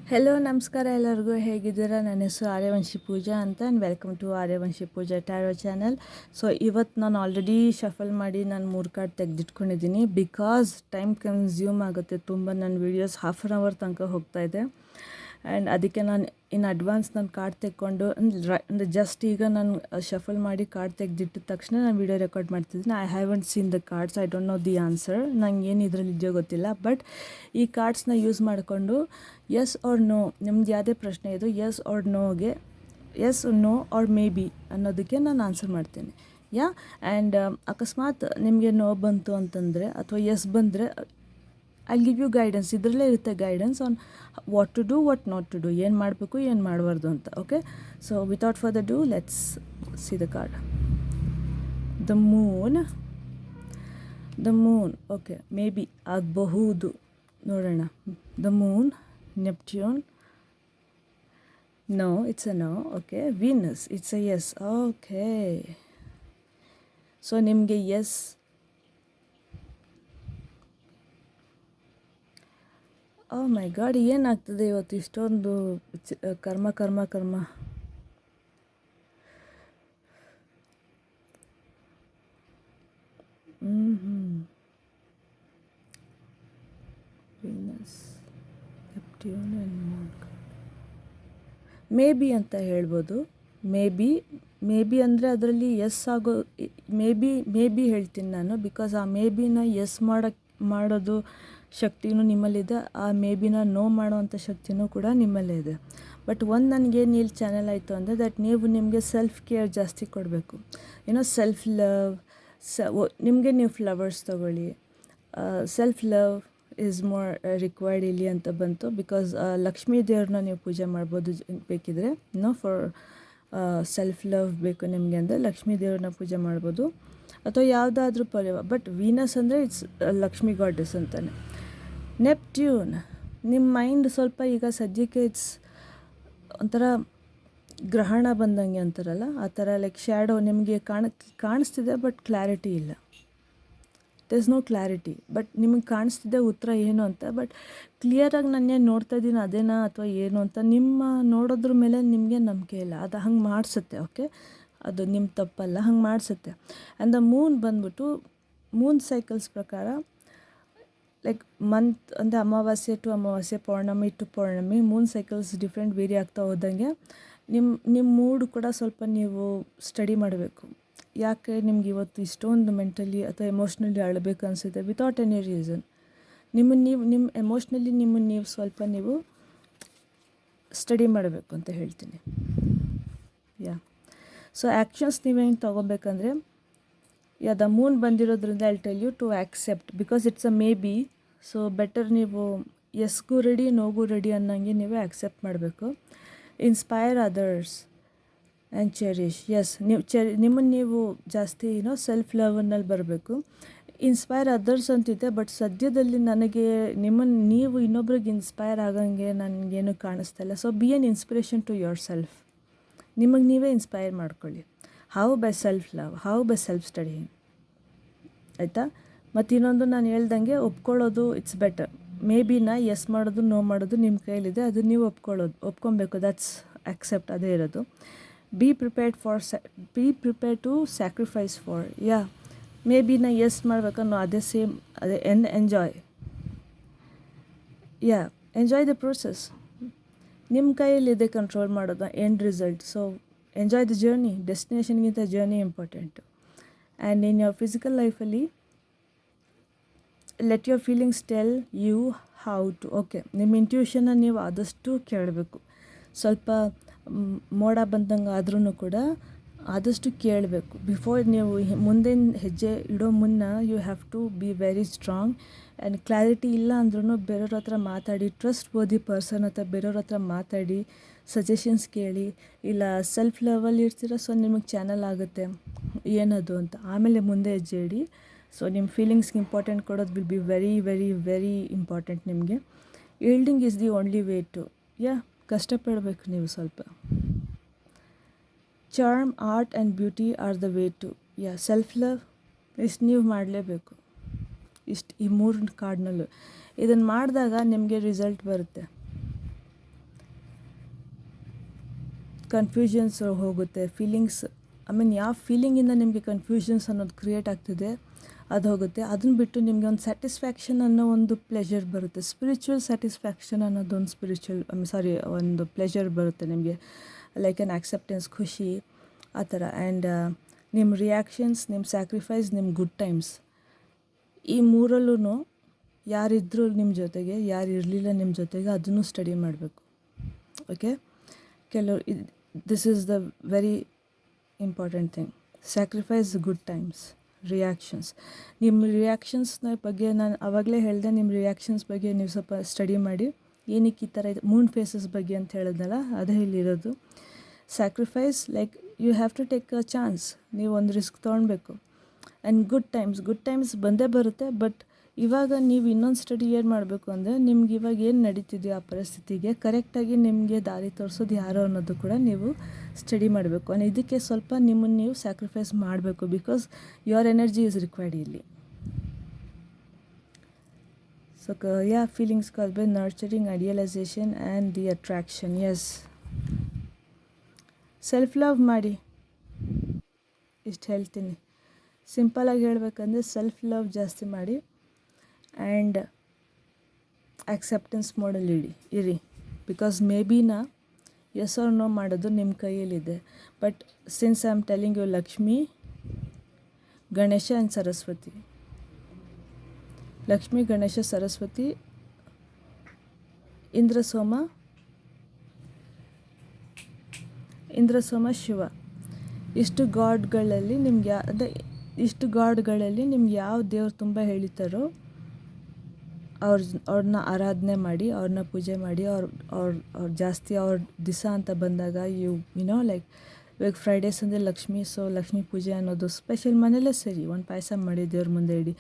Hello ನಮಸ್ಕಾರ ಎಲ್ಲರಿಗೂ ಹೇಗಿದ್ದೀರಾ. ನನ್ನ ಹೆಸರು ಆರ್ಯವಂಶಿ ಪೂಜಾ ಅಂತ and welcome to Aryavanshi Pooja tarot channel. So ಇವತ್ತು ನಾನು ಆಲ್ರೆಡಿ ಶಫಲ್ ಮಾಡಿ ನಾನು 3 ಕಾರ್ಡ್ ತೆಗೆದಿಟ್ಕೊಂಡಿದ್ದೀನಿ ಬಿಕಾಸ್ ಟೈಮ್ ಕನ್ಸ್ಯೂಮ್ ಆಗುತ್ತೆ ತುಂಬ. ನನ್ನ ವೀಡಿಯೋಸ್ ಹಾಫ್ ಆನ್ ಅವರ್ ತನಕ ಹೋಗ್ತಾಯಿದೆ ಆ್ಯಂಡ್ ಅದಕ್ಕೆ ನಾನು ಇನ್ ಅಡ್ವಾನ್ಸ್ ನಾನು ಕಾರ್ಡ್ ತೆಕ್ಕೊಂಡು ಅಂದರೆ ಜಸ್ಟ್ ಈಗ ನಾನು ಶಫಲ್ ಮಾಡಿ ಕಾರ್ಡ್ ತೆಗೆದಿಟ್ಟ ತಕ್ಷಣ ನಾನು ವೀಡಿಯೋ ರೆಕಾರ್ಡ್ ಮಾಡ್ತಿದ್ದೀನಿ. I haven't seen the cards, I don't know the answer. ನಂಗೆ ಏನು ಇದರಲ್ಲಿ ಇದೆಯೋ ಗೊತ್ತಿಲ್ಲ. ಬಟ್ ಈ ಕಾರ್ಡ್ಸ್ನ ಯೂಸ್ ಮಾಡಿಕೊಂಡು ಎಸ್ ಆರ್ ನೋ, ನಿಮ್ದು ಯಾವುದೇ ಪ್ರಶ್ನೆ ಇದು ಎಸ್ ಆರ್ ನೋಗೆ yes no or maybe ಅನ್ನೋದಕ್ಕೆ ನಾನು ಆನ್ಸರ್ ಮಾಡ್ತೀನಿ. ಆ್ಯಂಡ್ ಅಕಸ್ಮಾತ್ ನಿಮಗೆ ನೋ ಬಂತು ಅಂತಂದರೆ ಅಥವಾ ಎಸ್ ಬಂದರೆ ಐ ಗಿವ್ ಯು ಗೈಡೆನ್ಸ್. ಇದರಲ್ಲೇ ಇರುತ್ತೆ guidance on what to do, what not to do, ಏನು ಮಾಡಬೇಕು ಏನು ಮಾಡಬಾರ್ದು ಅಂತ. Okay, so without further do let's see the card. The moon okay, maybe ಆಗಬಹುದು, ನೋಡೋಣ. The moon, Neptune, no, it's a no. Okay, Venus, it's a yes. Okay, so ನಿಮಗೆ yes. Oh my god, ಏನಾಗ್ತದೆ ಇವತ್ತು ಇಷ್ಟೊಂದು ಕರ್ಮ ಕರ್ಮ ಕರ್ಮ. Venus, Neptune and moon. Maybe ಅಂತ ಹೇಳ್ಬೋದು. ಮೇ ಬಿ ಅಂದರೆ ಅದರಲ್ಲಿ ಎಸ್ ಆಗೋ ಮೇ ಬಿ ಹೇಳ್ತೀನಿ ನಾನು. ಬಿಕಾಸ್ ಆ ಮೇ ಬಿನ ಎಸ್ ಮಾಡೋದು ಶಕ್ತಿನೂ ನಿಮ್ಮಲ್ಲಿದೆ, ಆ ಮೇ ಬಿನ ನೋ ಮಾಡೋವಂಥ ಶಕ್ತಿನೂ ಕೂಡ ನಿಮ್ಮಲ್ಲೇ ಇದೆ. ಬಟ್ ಒಂದು ನನಗೇನು ಇಲ್ಲಿ ಚಾನಲ್ ಆಯಿತು ಅಂದರೆ ದಟ್ ನೀವು ನಿಮಗೆ ಸೆಲ್ಫ್ ಕೇರ್ ಜಾಸ್ತಿ ಕೊಡಬೇಕು. Self love. ನಿಮಗೆ ನೀವು ಫ್ಲವರ್ಸ್ ತೊಗೊಳ್ಳಿ. Self love is more required ಇಲ್ಲಿ ಅಂತ ಬಂತು. ಬಿಕಾಸ್ ಲಕ್ಷ್ಮೀ ದೇವ್ರನ್ನ ನೀವು ಪೂಜೆ ಮಾಡ್ಬೋದು ಬೇಕಿದ್ರೆ. ಫಾರ್ ಸೆಲ್ಫ್ ಲವ್ ಬೇಕು ನಿಮಗೆ ಅಂದರೆ ಲಕ್ಷ್ಮೀ ದೇವ್ರನ್ನ ಪೂಜೆ ಮಾಡ್ಬೋದು ಅಥವಾ ಯಾವುದಾದ್ರೂ ಬಟ್ ವೀನಸ್ ಅಂದರೆ ಇಟ್ಸ್ ಲಕ್ಷ್ಮೀ ಗಾಡೆಸ್ ಅಂತಾನೆ. ನೆಪ್ಟ್ಯೂನ್, ನಿಮ್ಮ ಮೈಂಡ್ ಸ್ವಲ್ಪ ಈಗ ಸದ್ಯಕ್ಕೆ ಇಟ್ಸ್ ಒಂಥರ ಗ್ರಹಣ ಬಂದಂಗೆ ಅಂತಾರಲ್ಲ ಆ ಥರ, ಲೈಕ್ ಶ್ಯಾಡೋ ನಿಮಗೆ ಕಾಣಿಸ್ತಿದೆ ಬಟ್ ಕ್ಲಾರಿಟಿ ಇಲ್ಲ. There is no clarity. But ನಿಮಗೆ ಕಾಣಿಸ್ತಿದೆ ಉತ್ತರ ಏನು ಅಂತ, ಬಟ್ ಕ್ಲಿಯರಾಗಿ ನಾನೇನು ನೋಡ್ತಾ ಇದ್ದೀನಿ ಅದೇನಾ ಅಥವಾ ಏನು ಅಂತ ನಿಮ್ಮ ನೋಡೋದ್ರ ಮೇಲೆ ನಿಮಗೆ ನಂಬಿಕೆ ಇಲ್ಲ. ಅದು ಹಂಗೆ ಮಾಡಿಸುತ್ತೆ. ಓಕೆ, ಅದು ನಿಮ್ಮ ತಪ್ಪಲ್ಲ, ಹಂಗೆ ಮಾಡಿಸುತ್ತೆ. ಆ್ಯಂಡ್ ದ ಮೂನ್ ಬಂದ್ಬಿಟ್ಟು ಮೂನ್ ಸೈಕಲ್ಸ್ ಪ್ರಕಾರ ಲೈಕ್ ಮಂತ್ ಅಂದರೆ Amavasya to Amavasya, Purnima to Purnima, moon cycles different vary ಆಗ್ತಾ ಹೋದಂಗೆ ನಿಮ್ಮ ಮೂಡ್ ಕೂಡ ಸ್ವಲ್ಪ ನೀವು ಸ್ಟಡಿ ಮಾಡಬೇಕು. ಯಾಕೆ ನಿಮ್ಗೆ ಇವತ್ತು ಇಷ್ಟೊಂದು ಮೆಂಟಲಿ ಅಥವಾ ಎಮೋಷ್ನಲಿ ಅಳಬೇಕು ಅನಿಸುತ್ತೆ ವಿತೌಟ್ ಎನಿ ರೀಸನ್. ನಿಮ್ಮ ಎಮೋಷ್ನಲಿ ನೀವು ಸ್ವಲ್ಪ ನೀವು ಸ್ಟಡಿ ಮಾಡಬೇಕು ಅಂತ ಹೇಳ್ತೀನಿ. ಸೊ ಆ್ಯಕ್ಷನ್ಸ್ ನೀವೇನು ತೊಗೋಬೇಕಂದ್ರೆ ದ ಮೂನ್ ಬಂದಿರೋದ್ರಿಂದ I tell you to accept because it's a may be. So better ನೀವು ಎಸ್ಗೂ ರೆಡಿ ನೋಗೂ ರೆಡಿ ಅನ್ನೋಂಗೆ ನೀವೇ ಆ್ಯಕ್ಸೆಪ್ಟ್ ಮಾಡಬೇಕು. Inspire others and cherish. Yes, ನೀವು ನಿಮ್ಮನ್ನು ನೀವು ಜಾಸ್ತಿ ಸೆಲ್ಫ್ ಲವ್ನಲ್ಲಿ ಬರಬೇಕು. ಇನ್ಸ್ಪೈರ್ ಅದರ್ಸ್ ಅಂತಿದೆ, ಬಟ್ ಸದ್ಯದಲ್ಲಿ ನನಗೆ ನೀವು ಇನ್ನೊಬ್ರಿಗೆ ಇನ್ಸ್ಪೈರ್ ಆಗಂಗೆ ನನಗೇನು ಕಾಣಿಸ್ತಾ ಇಲ್ಲ. So be an inspiration to yourself. ನಿಮಗೆ ನೀವೇ ಇನ್ಸ್ಪೈರ್ ಮಾಡ್ಕೊಳ್ಳಿ. How by self love, how by self study. ಆಯಿತಾ? ಮತ್ತು ಇನ್ನೊಂದು ನಾನು ಹೇಳ್ದಂಗೆ ಒಪ್ಕೊಳ್ಳೋದು ಇಟ್ಸ್ ಬೆಟರ್. ಮೇ ಬಿನ ಎಸ್ ಮಾಡೋದು ನೋ ಮಾಡೋದು ನಿಮ್ಮ ಕೈಲಿದೆ, ಅದು ನೀವು ಒಪ್ಕೊಬೇಕು. ದಟ್ಸ್ ಆಕ್ಸೆಪ್ಟ್, ಅದೇ ಇರೋದು. Be prepared to sacrifice for. May ಬಿನ yes ಮಾಡ್ಬೇಕನ್ನೋ ಅದೇ ಸೇಮ್, ಅದೇ ಎಂಜಾಯ್ ದ ಪ್ರೋಸೆಸ್. ನಿಮ್ಮ ಕೈಯಲ್ಲಿದೆ ಕಂಟ್ರೋಲ್ ಮಾಡೋದು end result. So enjoy the journey. ಡೆಸ್ಟಿನೇಷನ್ಗಿಂತ journey important. And in your physical ಲೈಫಲ್ಲಿ let your feelings tell you how to. Okay, ನಿಮ್ಮ ಇಂಟ್ಯೂಷನ್ನ ನೀವು ಆದಷ್ಟು ಕೇಳಬೇಕು. ಸ್ವಲ್ಪ ಮೋಡ ಬಂದಂಗೆ ಆದ್ರೂ ಕೂಡ ಆದಷ್ಟು ಕೇಳಬೇಕು. ಬಿಫೋರ್ ನೀವು ಮುಂದಿನ ಹೆಜ್ಜೆ ಇಡೋ ಮುನ್ನ you have to be very strong. And clarity ಇಲ್ಲ ಅಂದ್ರೂ ಬೇರೆಯವ್ರ ಹತ್ರ ಮಾತಾಡಿ, ಟ್ರಸ್ಟ್ ಬೋದಿ ಪರ್ಸನ್ ಹತ್ರ ಬೇರೆಯವ್ರ ಹತ್ರ ಮಾತಾಡಿ, ಸಜೆಷನ್ಸ್ ಕೇಳಿ. ಇಲ್ಲ ಸೆಲ್ಫ್ ಲೆವೆಲ್ ಇರ್ತೀರ, ಸೊ ನಿಮಗೆ ಚಾನಲ್ ಆಗುತ್ತೆ ಏನದು ಅಂತ. ಆಮೇಲೆ ಮುಂದೆ ಹೆಜ್ಜೆ ಇಡಿ. ಸೊ ನಿಮ್ಮ ಫೀಲಿಂಗ್ಸ್ಗೆ ಇಂಪಾರ್ಟೆಂಟ್ ಕೊಡೋದು will be very very very important ನಿಮಗೆ. Yielding is the only way to. ಕಷ್ಟಪಡಬೇಕು ನೀವು ಸ್ವಲ್ಪ. Charm, art and beauty are the way to. Self love ಇಷ್ಟು ನೀವು ಮಾಡಲೇಬೇಕು. ಈ 3 ಕಾರ್ಡ್ನಲ್ಲೂ ಇದನ್ನು ಮಾಡಿದಾಗ ನಿಮಗೆ ರಿಸಲ್ಟ್ ಬರುತ್ತೆ. ಕನ್ಫ್ಯೂಷನ್ಸ್ ಹೋಗುತ್ತೆ, ಫೀಲಿಂಗ್ಸ್ ಯಾವ ಫೀಲಿಂಗಿಂದ ನಿಮಗೆ ಕನ್ಫ್ಯೂಷನ್ಸ್ ಅನ್ನೋದು ಕ್ರಿಯೇಟ್ ಆಗ್ತಿದೆ ಅದು ಹೋಗುತ್ತೆ. ಅದನ್ನು ಬಿಟ್ಟು ನಿಮಗೆ ಒಂದು ಸ್ಯಾಟಿಸ್ಫ್ಯಾಕ್ಷನ್ ಅನ್ನೋ ಒಂದು ಪ್ಲೆಷರ್ ಬರುತ್ತೆ, ಸ್ಪಿರಿಚುವಲ್ ಸ್ಯಾಟಿಸ್ಫ್ಯಾಕ್ಷನ್ ಅನ್ನೋದೊಂದು ಒಂದು ಪ್ಲೆಷರ್ ಬರುತ್ತೆ ನಿಮಗೆ, ಲೈಕ್ ಆ್ಯನ್ ಆಕ್ಸೆಪ್ಟೆನ್ಸ್, ಖುಷಿ ಆ ಥರ. ಆ್ಯಂಡ್ ನಿಮ್ಮ ರಿಯಾಕ್ಷನ್ಸ್, ನಿಮ್ಮ ಸ್ಯಾಕ್ರಿಫೈಸ್, ನಿಮ್ಮ ಗುಡ್ ಟೈಮ್ಸ್, ಈ ಮೂರಲ್ಲೂ ಯಾರಿದ್ದರೂ ನಿಮ್ಮ ಜೊತೆಗೆ, ಯಾರು ಇರಲಿಲ್ಲ ನಿಮ್ಮ ಜೊತೆಗೆ, ಅದನ್ನು ಸ್ಟಡಿ ಮಾಡಬೇಕು. Okay, this is the very important thing. Sacrifice, good times, reactions. ನಿಮ್ಮ ರಿಯಾಕ್ಷನ್ಸ್ನ ಬಗ್ಗೆ ನಾನು ಆವಾಗಲೇ ಹೇಳಿದೆ, ನಿಮ್ಮ ರಿಯಾಕ್ಷನ್ಸ್ ಬಗ್ಗೆ ನೀವು ಸ್ವಲ್ಪ ಸ್ಟಡಿ ಮಾಡಿ. ಏನಕ್ಕೆ ಈ ಥರ ಇದೆ, ಮೂನ್ ಫೇಸಸ್ ಬಗ್ಗೆ ಅಂತ ಹೇಳಿದ್ನಲ್ಲ, ಅದೇ ಇಲ್ಲಿರೋದು. Sacrifice, like you have to take a chance, ನೀವು ಒಂದು ರಿಸ್ಕ್ ತೊಗೊಳ್ಬೇಕು. ಆ್ಯಂಡ್ ಗುಡ್ ಟೈಮ್ಸ್ ಬಂದೇ ಬರುತ್ತೆ. ಬಟ್ ಇವಾಗ ನೀವು ಇನ್ನೊಂದು ಸ್ಟಡಿ ಏನು ಮಾಡಬೇಕು ಅಂದರೆ, ನಿಮ್ಗೆ ಇವಾಗ ಏನು ನಡೀತಿದೆಯೋ ಆ ಪರಿಸ್ಥಿತಿಗೆ ಕರೆಕ್ಟಾಗಿ ನಿಮಗೆ ದಾರಿ ತೋರಿಸೋದು ಯಾರೋ ಅನ್ನೋದು ಕೂಡ ನೀವು ಸ್ಟಡಿ ಮಾಡಬೇಕು. ಆ್ಯಂಡ್ ಇದಕ್ಕೆ ಸ್ವಲ್ಪ ನಿಮ್ಮನ್ನು ನೀವು ಸ್ಯಾಕ್ರಿಫೈಸ್ ಮಾಡಬೇಕು, because your energy is required ಇಲ್ಲಿ. So feelings call by nurturing, idealisation and the attraction. Yes, self love ಮಾಡಿ, ಇಷ್ಟು ಹೇಳ್ತೀನಿ. ಸಿಂಪಲಾಗಿ ಹೇಳಬೇಕಂದ್ರೆ ಸೆಲ್ಫ್ ಲವ್ ಜಾಸ್ತಿ ಮಾಡಿ ಆ್ಯಂಡ್ ಆಕ್ಸೆಪ್ಟೆನ್ಸ್ ಮೋಡಲ್ಲಿ ಇರಿ. Because may ಬಿನ yes or no ಮಾಡೋದು ನಿಮ್ಮ ಕೈಯಲ್ಲಿದೆ. But since I am telling you, Lakshmi, Ganesha and Saraswati, Lakshmi, Ganesha, Saraswati, Indra Soma, Shiva, ಇಷ್ಟು ಗಾಡ್ಗಳಲ್ಲಿ ನಿಮ್ಗೆ ಯಾವ ದೇವ್ರು ತುಂಬ ಹೇಳಿತಾರೋ ಅವ್ರನ್ನ ಆರಾಧನೆ ಮಾಡಿ, ಅವ್ರನ್ನ ಪೂಜೆ ಮಾಡಿ. ಅವ್ರು ಜಾಸ್ತಿ ಅವ್ರ ದಿವಸ ಅಂತ ಬಂದಾಗ ಲೈಕ್ ಇವಾಗ ಫ್ರೈಡೇಸ್ ಅಂದರೆ ಲಕ್ಷ್ಮಿ, ಸೊ ಲಕ್ಷ್ಮೀ ಪೂಜೆ ಅನ್ನೋದು ಸ್ಪೆಷಲ್ ಮನೇಲೇ ಸರಿ, ಒಂದು ಪಾಯಸ ಮಾಡಿ ದೇವ್ರ ಮುಂದೆ ಇಡಿ.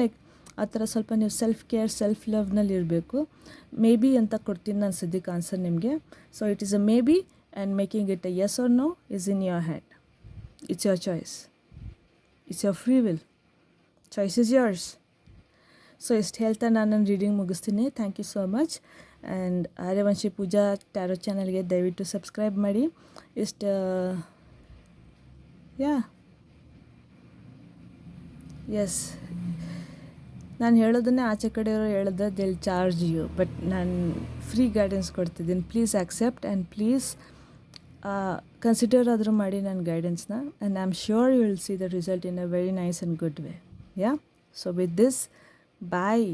ಲೈಕ್ ಆ ಥರ ಸ್ವಲ್ಪ ನೀವು ಸೆಲ್ಫ್ ಕೇರ್, ಸೆಲ್ಫ್ ಲವ್ನಲ್ಲಿ ಇರಬೇಕು. ಮೇ ಬಿ ಅಂತ ಕೊಡ್ತೀನಿ ನಾನು ಸದ್ಯಕ್ಕೆ ಆನ್ಸರ್ ನಿಮಗೆ. So it is a May be, and making it a yes or no is in your hand. It's your choice, it's your free will, choice is yours. So ಇಷ್ಟು ಹೇಳ್ತಾ ನಾನು ನನ್ನ ರೀಡಿಂಗ್ ಮುಗಿಸ್ತೀನಿ. Thank you so much. And Aryavanshi Pooja tarot ಚಾನಲ್ಗೆ ದಯವಿಟ್ಟು subscribe ಮಾಡಿ. S, ನಾನು ಹೇಳೋದನ್ನೇ ಆಚೆ ಕಡೆಯವರು ಹೇಳಿದ್ರೆ ದಿಲ್ ಚಾರ್ಜ್ ಯು, ಬಟ್ ನಾನು ಫ್ರೀ ಗೈಡೆನ್ಸ್ ಕೊಡ್ತಿದ್ದೀನಿ. Please accept and please consider ಆದರೂ ಮಾಡಿ ನನ್ನ ಗೈಡೆನ್ಸ್ನ. And I am sure you will see the result in a very nice and good way. So with this, bye.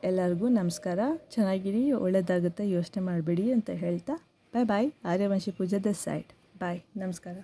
ಎಲ್ಲರಿಗೂ ನಮಸ್ಕಾರ. ಚೆನ್ನಾಗಿರಿ, ಒಳ್ಳೆಯದಾಗುತ್ತೆ, ಯೋಚನೆ ಮಾಡಬೇಡಿ ಅಂತ ಹೇಳ್ತಾ ಬಾಯ್. ಆರ್ಯವಂಶಿ ಪೂಜಾ ದಿಸ್ ಸೈಡ್. ಬಾಯ್, ನಮಸ್ಕಾರ.